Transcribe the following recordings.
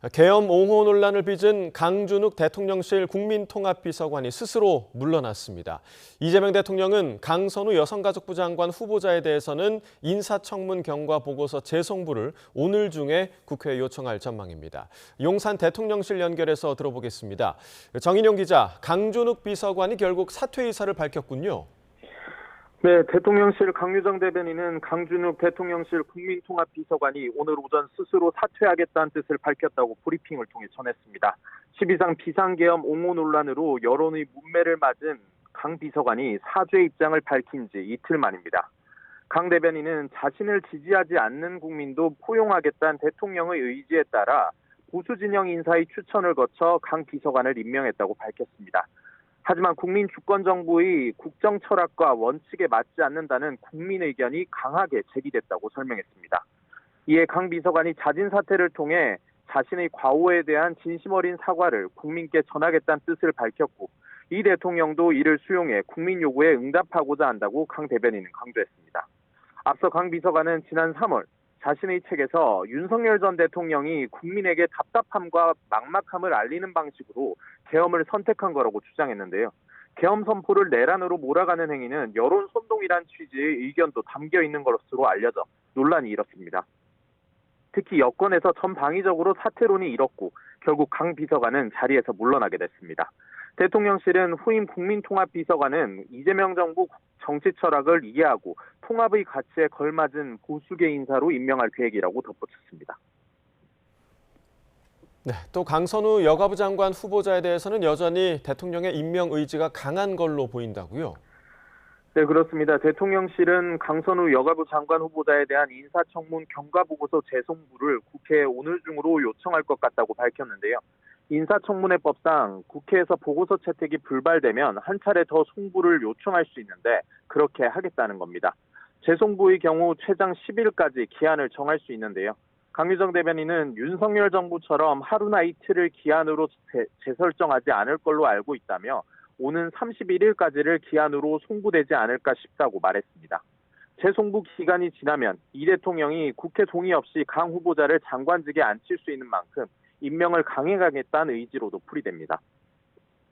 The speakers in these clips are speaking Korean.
계엄 옹호 논란을 빚은 강준욱 대통령실 국민통합비서관이 스스로 물러났습니다. 이재명 대통령은 강선우 여성가족부 장관 후보자에 대해서는 인사청문 경과 보고서 재송부를 오늘 중에 국회에 요청할 전망입니다. 용산 대통령실 연결해서 들어보겠습니다. 정인용 기자, 강준욱 비서관이 결국 사퇴 의사를 밝혔군요. 네, 대통령실 강유정 대변인은 강준욱 대통령실 국민통합비서관이 오늘 오전 스스로 사퇴하겠다는 뜻을 밝혔다고 브리핑을 통해 전했습니다. 12상 비상계엄 옹호 논란으로 여론의 문매를 맞은 강 비서관이 사죄 입장을 밝힌 지 이틀 만입니다. 강 대변인은 자신을 지지하지 않는 국민도 포용하겠다는 대통령의 의지에 따라 보수진영 인사의 추천을 거쳐 강 비서관을 임명했다고 밝혔습니다. 하지만 국민주권정부의 국정 철학과 원칙에 맞지 않는다는 국민 의견이 강하게 제기됐다고 설명했습니다. 이에 강 비서관이 자진 사퇴를 통해 자신의 과오에 대한 진심 어린 사과를 국민께 전하겠다는 뜻을 밝혔고, 이 대통령도 이를 수용해 국민 요구에 응답하고자 한다고 강 대변인은 강조했습니다. 앞서 강 비서관은 지난 3월 자신의 책에서 윤석열 전 대통령이 국민에게 답답함과 막막함을 알리는 방식으로 계엄을 선택한 거라고 주장했는데요. 계엄 선포를 내란으로 몰아가는 행위는 여론 선동이란 취지의 의견도 담겨 있는 것으로 알려져 논란이 일었습니다. 특히 여권에서 전방위적으로 사퇴론이 일었고 결국 강 비서관은 자리에서 물러나게 됐습니다. 대통령실은 후임 국민통합비서관은 이재명 정부 정치 철학을 이해하고 통합의 가치에 걸맞은 보수계 인사로 임명할 계획이라고 덧붙였습니다. 네, 또 강선우 여가부 장관 후보자에 대해서는 여전히 대통령의 임명 의지가 강한 걸로 보인다고요? 네, 그렇습니다. 대통령실은 강선우 여가부 장관 후보자에 대한 인사청문 경과보고서 재송부를 국회에 오늘 중으로 요청할 것 같다고 밝혔는데요. 인사청문회법상 국회에서 보고서 채택이 불발되면 한 차례 더 송부를 요청할 수 있는데 그렇게 하겠다는 겁니다. 재송부의 경우 최장 10일까지 기한을 정할 수 있는데요. 강유정 대변인은 윤석열 정부처럼 하루나 이틀을 기한으로 재설정하지 않을 걸로 알고 있다며 오는 31일까지를 기한으로 송부되지 않을까 싶다고 말했습니다. 재송부 기간이 지나면 이 대통령이 국회 동의 없이 강 후보자를 장관직에 앉힐 수 있는 만큼 임명을 강행하겠다는 의지로도 풀이됩니다.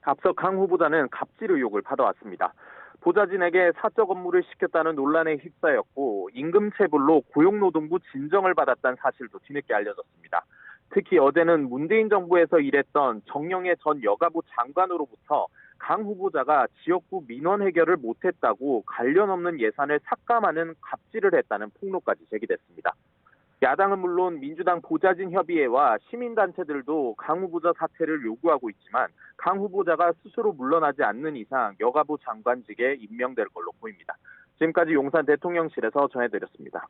앞서 강 후보자는 갑질 의혹을 받아왔습니다. 보좌진에게 사적 업무를 시켰다는 논란에 휩싸였고 임금체불로 고용노동부 진정을 받았다는 사실도 뒤늦게 알려졌습니다. 특히 어제는 문재인 정부에서 일했던 정영애 전 여가부 장관으로부터 강 후보자가 지역구 민원 해결을 못했다고 관련 없는 예산을 삭감하는 갑질을 했다는 폭로까지 제기됐습니다. 야당은 물론 민주당 보좌진협의회와 시민단체들도 강 후보자 사퇴를 요구하고 있지만 강 후보자가 스스로 물러나지 않는 이상 여가부 장관직에 임명될 걸로 보입니다. 지금까지 용산 대통령실에서 전해드렸습니다.